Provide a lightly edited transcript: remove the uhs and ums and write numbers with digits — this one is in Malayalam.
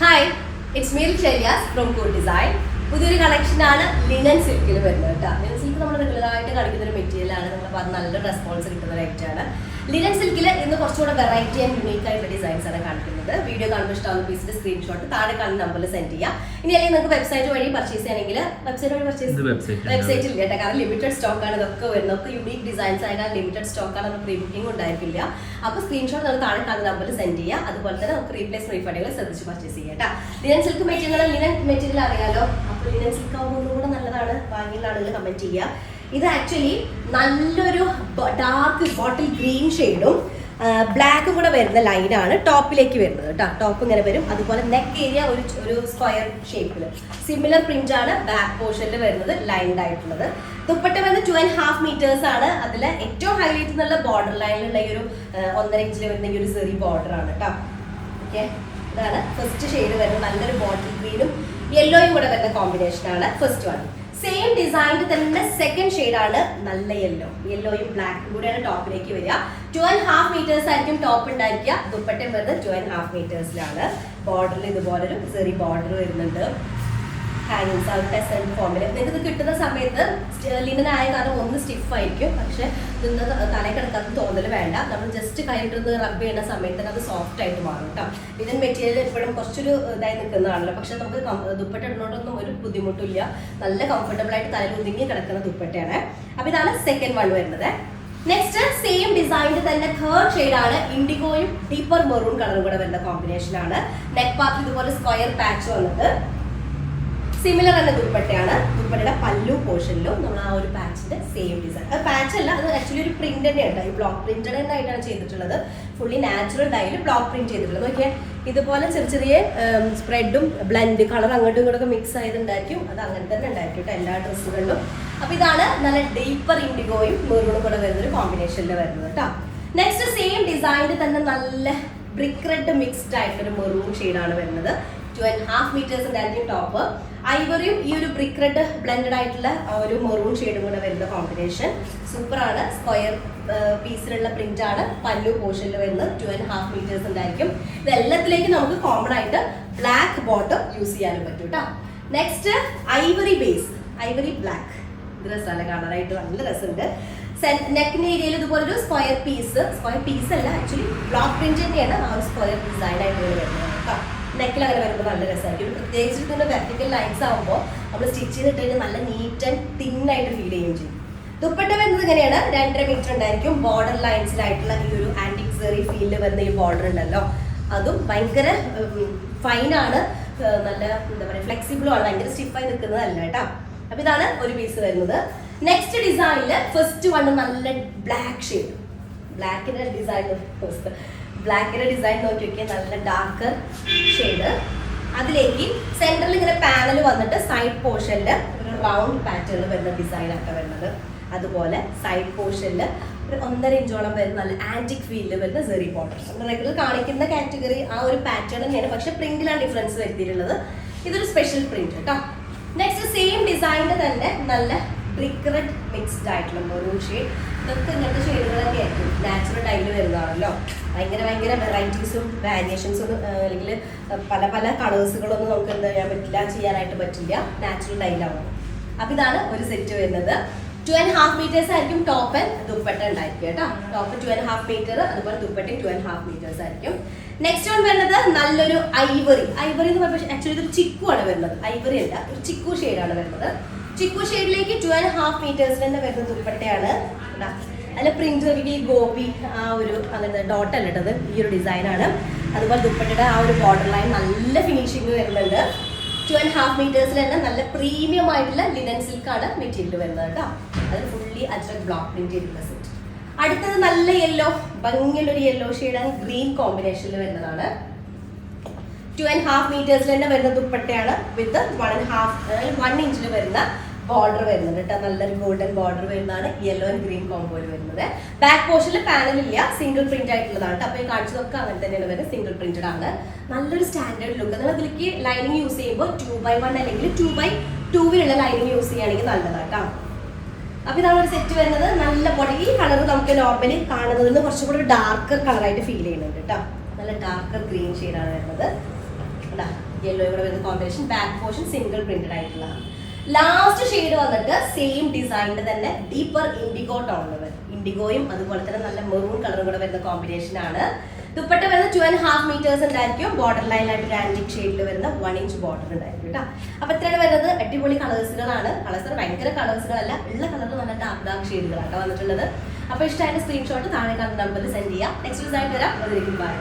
Hi, it's Meel Sheriyas from Cool Design. പുതിയൊരു കളക്ഷനാണ് ലിനൻ സിൽക്കിൽ വരുന്നത് കേട്ടോ. ലിനൻ സിൽക്ക് നമ്മൾ റെഗുലറായിട്ട് കളിക്കുന്ന ഒരു മെറ്റീരിയലാണ്. നമ്മൾ അത് നല്ല റെസ്പോൺസ് കിട്ടുന്ന ഒരു ഐറ്റമാണ്. ലിനൻ സിൽക്കിൽ ഇന്ന് കുറച്ചുകൂടെ വെറൈറ്റി ആൻഡ് യുണീക്ക് ആയിട്ടുള്ള ഡിസൈൻസ് ആണ് കാണിക്കുന്നത്. വീഡിയോ കാണുമ്പോൾ ഇഷ്ടമാകുന്ന പീസിന്റെ സ്ക്രീൻഷോട്ട് താഴെ കാണുന്ന നമ്പറിൽ സെൻഡ് ചെയ്യുക. ഇനി അല്ലെങ്കിൽ നിങ്ങൾക്ക് വെബ്സൈറ്റ് വഴി പർച്ചേസ് ചെയ്യണമെങ്കിൽ വെബ്സൈറ്റ് വഴി വെബ്സൈറ്റിൽ ഇല്ല കേട്ടോ, കാരണം ലിമിറ്റഡ് സ്റ്റോക്ക് ആണ് ഇതൊക്കെ വരുന്നത്. ഒക്കെ യുണീക്ക് ഡിസൈൻസ് ആയ ലിമിറ്റഡ് സ്റ്റോക്ക് ആണ്, പ്രീ ബുക്കിംഗ് ഉണ്ടായിരിക്കില്ല. അപ്പോൾ സ്ക്രീൻഷോട്ട് നമ്മൾ താഴെ കാണുന്ന നമ്പറിൽ സെൻഡ് ചെയ്യുക. അതുപോലെ തന്നെ നമുക്ക് റീപ്ലേസ് റീഫണ്ടുകൾ ശ്രദ്ധിച്ച് പർച്ചേസ് ചെയ്യാം കേട്ടോ. ലിനൻ സിൽക്ക് മെറ്റീരിയൽ അറിയാലോ. അപ്പോൾ ലിനൻ സിൽക്ക് ആകുമ്പോൾ ഒന്നുകൂടെ നല്ലതാണ്. വാങ്ങിയുള്ള ആളുകൾ കമന്റ് ചെയ്യുക. ഇത് ആക്ച്വലി നല്ലൊരു ഡാർക്ക് ബോട്ടിൽ ഗ്രീൻ ഷെയ്ഡും ബ്ലാക്കും കൂടെ വരുന്ന ലൈനാണ് ടോപ്പിലേക്ക് വരുന്നത് കേട്ടോ. ടോപ്പ് ഇങ്ങനെ വരും. അതുപോലെ നെക്ക് ഏരിയ ഒരു സ്ക്വയർ ഷേപ്പിൽ സിമിലർ പ്രിന്റ് ആണ് ബാക്ക് പോർഷനിൽ വരുന്നത്, ലൈൻഡ് ആയിട്ടുള്ളത്. ദുപ്പട്ട വന്ന് 2.5 മീറ്റേഴ്സ് ആണ്. അതിൽ ഏറ്റവും ഹൈലൈറ്റ് എന്നുള്ള ബോർഡർ ലൈനിലുള്ള ഈ ഒരു 1.5 ഇഞ്ചിൽ വരുന്ന ഈ ഒരു ചെറിയ ബോർഡർ ആണ് കേട്ടോ. ഓക്കെ, ഇതാണ് ഫസ്റ്റ് ഷെയ്ഡ് വരുന്നത്. നല്ലൊരു ബോട്ടിൽ ഗ്രീനും യെല്ലോയും കൂടെ വരുന്ന കോമ്പിനേഷൻ ആണ് ഫസ്റ്റ് വൺ. സെയിം ഡിസൈനിൽ തന്നെ സെക്കൻഡ് ഷെയ്ഡ് ആണ് നല്ല യെല്ലോയും ബ്ലാക്കും കൂടെയാണ് ടോപ്പിലേക്ക് വരിക. 2.5 മീറ്റേഴ്സ് ആയിരിക്കും ടോപ്പ് ഉണ്ടായിരിക്കുക. ദുപ്പട്ട വരുന്നത് 2.5 മീറ്റേഴ്സിലാണ്. ബോർഡറിൽ ഇതുപോലൊരു ചെറിയ ബോർഡർ വരുന്നുണ്ട്. ഹാങ്ങിങ്സ് ആ ടെസന്റ് ഫോമിൽ നിങ്ങൾക്ക് ഇത് കിട്ടുന്ന സമയത്ത് ലിനൻ ആയ കാരണം ഒന്ന് സ്റ്റിഫ് ആയിരിക്കും. പക്ഷെ ഇന്ന് തലയിൽ കിടക്കാത്ത തോന്നൽ വേണ്ട. നമ്മൾ ജസ്റ്റ് കൈയിട്ടൊന്ന് റബ്ബ് ചെയ്യുന്ന സമയത്ത് അത് സോഫ്റ്റ് ആയിട്ട് മാറും കേട്ടോ. ലിനൻ മെറ്റീരിയൽ എപ്പോഴും കുറച്ചൊരു ഇതായി നിൽക്കുന്നതാണല്ലോ. പക്ഷെ നമുക്ക് ദുപ്പട്ട ഇടുന്നതുകൊണ്ടൊന്നും ഒരു ബുദ്ധിമുട്ടില്ല. നല്ല കംഫർട്ടബിൾ ആയിട്ട് തലയിൽ ഒതുങ്ങി കിടക്കുന്ന ദുപ്പട്ടയാണ്. അപ്പൊ ഇതാണ് സെക്കൻഡ് വൺ വരുന്നത്. നെക്സ്റ്റ് സെയിം ഡിസൈനിൽ തന്നെ തേർഡ് ഷെയ്ഡ് ആണ്. ഇൻഡിഗോയും ഡീപ്പർ മെറൂൺ കളറും കൂടെ വരുന്ന കോമ്പിനേഷൻ ആണ്. നെക്ക് പാർട്ടിൽ ഇതുപോലെ സ്ക്വയർ പാച്ച് വന്നത് സിമിലർ തന്നെ ദുപ്പട്ടയാണ്. ദുപ്പട്ടയുടെ പല്ലു പോർഷനിലും നമ്മൾ ആ ഒരു പാച്ചിന്റെ സെയിം ഡിസൈൻ. അത് പാച്ച് അല്ല, അത് ആക്ച്വലി ഒരു പ്രിന്റ് തന്നെയാണ്. ഈ ബ്ലോക്ക് പ്രിന്റഡ് ആയിട്ടാണ് ചെയ്തിട്ടുള്ളത്. ഫുള്ളി നാച്ചുറൽ ഡൈയിൽ ബ്ലോക്ക് പ്രിന്റ് ചെയ്തിട്ടുള്ളത്. നോക്കിയാൽ ഇതുപോലെ ചെറിയ ചെറിയ സ്പ്രെഡും ബ്ലെൻഡ് കളർ അങ്ങോട്ടും ഇങ്ങോട്ടും മിക്സ് ആയതുണ്ടായിരിക്കും. അത് അങ്ങനെ തന്നെ ഉണ്ടായിരിക്കും കേട്ടോ എല്ലാ ഡ്രസ്സുകളിലും. അപ്പൊ ഇതാണ് നല്ല ഡീപ്പർ ഇൻഡിഗോയും മെറൂണും കൂടെ വരുന്നൊരു കോമ്പിനേഷനിൽ വരുന്നത് കേട്ടോ. നെക്സ്റ്റ് സെയിം ഡിസൈനിൽ തന്നെ നല്ല ബ്രിക്ക് റെഡ് മിക്സ്ഡ് ആയിട്ടൊരു മെറൂൺ ഷെയ്ഡാണ് വരുന്നത്. 2.5 മീറ്റേഴ്സ് ഉണ്ടായിരിക്കും ടോപ്പ്. ഐവറിയും ഈ ഒരു ബ്രിക്ക് റെഡ് ബ്ലെൻഡഡ് ആയിട്ടുള്ള ഒരു മെറൂൺ ഷെയ്ഡും കൂടെ വരുന്ന കോമ്പിനേഷൻ സൂപ്പറാണ്. സ്ക്വയർ പീസിലുള്ള പ്രിന്റ് ആണ്. പല്ലു പോർഷനിൽ വരുന്നത് 2.5 മീറ്റേഴ്സ് ഉണ്ടായിരിക്കും. ഇതെല്ലാത്തിലേക്കും നമുക്ക് കോമൺ ആയിട്ട് ബ്ലാക്ക് ബോട്ടം യൂസ് ചെയ്യാനും പറ്റും കേട്ടോ. Next Ivory base, Ivory black. ഇത് രസമല്ല കാണാനായിട്ട്, നല്ല രസമുണ്ട്. നെക്കിന്റെ ഏരിയയിൽ ഇതുപോലെ ഒരു സ്ക്വയർ പീസ് അല്ല, ആക്ച്വലി ബ്ലോക്ക് പ്രിന്റ് തന്നെയാണ് ആ ഒരു സ്ക്വയർ ഡിസൈൻ ആയിട്ട് വരുന്നത് കേട്ടോ. നെക്കിൽ അങ്ങനെ വരുമ്പോൾ നല്ല രസമായിരിക്കും. പ്രത്യേകിച്ച് ഇതിന്റെ വെർട്ടിക്കൽ ലൈൻസ് ആകുമ്പോൾ നമ്മൾ സ്റ്റിച്ച് ചെയ്തിട്ട് കഴിഞ്ഞാൽ നല്ല നീറ്റ് ആൻഡ് തിൻ ആയിട്ട് ഫീൽ ചെയ്യുകയും ചെയ്യും. ദുപ്പട്ട വരുന്നത് ഇങ്ങനെയാണ്. 2.5 മീറ്റർ ഉണ്ടായിരിക്കും. ബോർഡർ ലൈൻസിലായിട്ടുള്ള ഈ ഒരു ആന്റിക് സെറി ഫീലിൽ വരുന്ന ഈ ബോർഡർ ഉണ്ടല്ലോ, അതും ഭയങ്കര ഫൈനാണ്. നല്ല എന്താ പറയുക, ഫ്ലെക്സിബിളും ആണ്. ഭയങ്കര സ്റ്റിഫായി നിൽക്കുന്നതല്ല കേട്ടോ. അപ്പൊ ഇതാണ് ഒരു പീസ് വരുന്നത്. നെക്സ്റ്റ് ഡിസൈനില് ഫസ്റ്റ് വൺ നല്ല ബ്ലാക്ക് ഷെയ്ഡ്. ബ്ലാക്കിന്റെ ഡിസൈൻ നോക്കി നോക്കിയാൽ നല്ല ഡാർക്ക് ഷെയ്ഡ്. അതിലേക്ക് സെന്ററിൽ ഇങ്ങനെ പാനൽ വന്നിട്ട് സൈഡ് പോർഷനിൽ ഒരു റൗണ്ട് പാറ്റേണിൽ വരുന്ന ഡിസൈൻ ഒക്കെ വരുന്നത്. അതുപോലെ സൈഡ് പോർഷനിൽ ഒരു 1.5 ഇഞ്ചോളം വരുന്ന നല്ല ആന്റിക് ഫീലിൽ വരുന്ന സെറി ബോർഡർ. നമ്മൾ റെഗുലർ കാണിക്കുന്ന കാറ്റഗറി ആ ഒരു പാറ്റേൺ തന്നെയാണ്, പക്ഷെ പ്രിന്റിലാണ് ഡിഫറൻസ് വരുത്തിയിട്ടുള്ളത്. ഇതൊരു സ്പെഷ്യൽ പ്രിന്റ് കേട്ടോ. നെക്സ്റ്റ് സെയിം ഡിസൈനിൽ തന്നെ നല്ല ബ്രിക്ക് റെഡ് മിക്സ്ഡ് ആയിട്ടുള്ള മെറൂൺ ഷെയ്ഡ്. ഇതൊക്കെ ഇങ്ങനത്തെ ഷെയ്ഡുകളൊക്കെ ആയിരിക്കും. നാച്ചുറൽ ഡൈയിൽ വരുന്നതാണല്ലോ. ഭയങ്കര വെറൈറ്റീസും വാരിയേഷൻസും അല്ലെങ്കിൽ പല കളേഴ്സുകളൊന്നും നമുക്ക് എന്താ ചെയ്യാനായിട്ട് പറ്റില്ല. നാച്ചുറൽ ഡൈയിലാവും. അപ്പൊ ഇതാണ് ഒരു സെറ്റ് വരുന്നത്. 2.5 മീറ്റേഴ്സ് ആയിരിക്കും ടോപ്പ് ആൻഡ് ദുപ്പട്ട ഉണ്ടായിരിക്കും കേട്ടോ. ടോപ്പ് 2.5 മീറ്റർ, അതുപോലെ ദുപ്പട്ടയും 2.5 മീറ്റേഴ്സ് ആയിരിക്കും. നെക്സ്റ്റ് വൺ വരുന്നത് നല്ലൊരു ഐവറി എന്ന് പറയുമ്പോൾ ആക്ച്വലി ഇതൊരു ചിക്കു ആണ് വരുന്നത്. ഐവറി അല്ല, ഒരു ചിക്കു ഷെയ്ഡാണ് വരുന്നത്. ചിക്കു ഷെയ്ഡിലേക്ക് 2.5 മീറ്റേഴ്സ് തന്നെ വരുന്ന ദുപ്പട്ടയാണ്. അല്ല പ്രിന്റ് ഈ ഗോപി ആ ഒരു അങ്ങനത്തെ ഡോട്ട് അല്ല ഇട്ടത്, ഈ ഒരു ഡിസൈനാണ്. അതുപോലെ ദുപ്പട്ടയുടെ ആ ഒരു ബോർഡർ ലൈൻ നല്ല ഫിനിഷിങ് വരുന്നുണ്ട്. 2.5 മീറ്റേഴ്സിൽ തന്നെ നല്ല പ്രീമിയം ആയിട്ടുള്ള ലിനൻ സിൽക്ക് ആണ് മെറ്റീരിയൽ വരുന്നത് കേട്ടോ. അത് ഫുള്ളി അജ്രക് ബ്ലോക്ക് പ്രിന്റ് ചെയ്തിട്ടുള്ള സെറ്റ്. അടുത്തത് നല്ല യെല്ലോ, ഭംഗിയുള്ളൊരു യെല്ലോ ഷെയ്ഡാണ്. ഗ്രീൻ കോമ്പിനേഷനിൽ വരുന്നതാണ്. 2.5 മീറ്റേഴ്സിൽ തന്നെ വരുന്ന ദുപ്പട്ടയാണ്. വിത്ത് 1 ഇഞ്ചിൽ വരുന്ന ബോർഡർ വരുന്നത് കേട്ടോ. നല്ലൊരു ഗോൾഡൻ ബോർഡർ വരുന്നതാണ്. യെല്ലോ ആൻഡ് ഗ്രീൻ കോമ്പോയിൽ വരുന്നത്. ബാക്ക് പോർഷനിൽ പാനൽ ഇല്ല, സിംഗിൾ പ്രിന്റ് ആയിട്ടുള്ളതാണ്. അപ്പൊ ഈ കാണിച്ചതൊക്കെ അങ്ങനെ തന്നെയാണ് വരുന്നത്. സിംഗിൾ പ്രിന്റഡ് ആണ്. നല്ലൊരു സ്റ്റാൻഡേർഡ് ലുക്ക്. നിങ്ങൾ അതിലേക്ക് ലൈനിങ് യൂസ് ചെയ്യുമ്പോൾ 2x1 അല്ലെങ്കിൽ 2x2 ലൈനിങ് യൂസ് ചെയ്യുകയാണെങ്കിൽ നല്ലതാണ് കേട്ടോ. അപ്പൊ ഇതാണ് ഒരു സെറ്റ് വരുന്നത്. നല്ല ബോഡി. ഈ കളർ നമുക്ക് നോർമലി കാണുന്നതിൽ നിന്ന് കുറച്ചും കൂടി ഡാർക്കർ കളറായിട്ട് ഫീൽ ചെയ്യുന്നുണ്ട് കേട്ടോ. നല്ല ഡാർക്കർ ഗ്രീൻ ഷെയ്ഡാണ് വരുന്നത്. യെല്ലോ കൂടെ വരുന്ന combination. Back portion single printed ആയിട്ടുള്ളതാണ്. ലാസ്റ്റ് ഷെയ്ഡ് വന്നിട്ട് സെയിം ഡിസൈനിന്റെ തന്നെ ഡീപ്പർ ഇൻഡിഗോ ടോണിൽ വരും. ഇൻഡിഗോയും അതുപോലെ തന്നെ നല്ല മെറൂൺ കളറും കൂടെ വരുന്ന കോമ്പിനേഷൻ ആണ്. ദുപ്പട്ട വരുന്ന 2.5 മീറ്റേഴ്സ് ഉണ്ടായിരിക്കും. ബോർഡർ ലൈനായിട്ട് ഒരു ആന്റിക് ഷെയ്ഡിൽ വരുന്ന 1 ഇഞ്ച് ബോർഡർ ഉണ്ടായിരിക്കും കേട്ടോ. അപ്പൊ ഇത്രയാണ് വരുന്നത്. അടിപൊളി കളേഴ്സുകളാണ്. കളേഴ്സ് ഭയങ്കര കളേഴ്സുകളല്ല, ഉള്ള കളറിൽ നല്ല ഡാർക്ക് ഷെയ്ഡുകളാണ് വന്നിട്ടുള്ളത്. അപ്പൊ ഇഷ്ടമായിട്ട് സ്ക്രീൻഷോട്ട് താഴെ കാണുന്ന നമ്പറിൽ സെൻഡ് ചെയ്യാം. നെക്സ്റ്റ് ദിവസമായിട്ട് വരാം. അതിലേക്ക് ബൈ.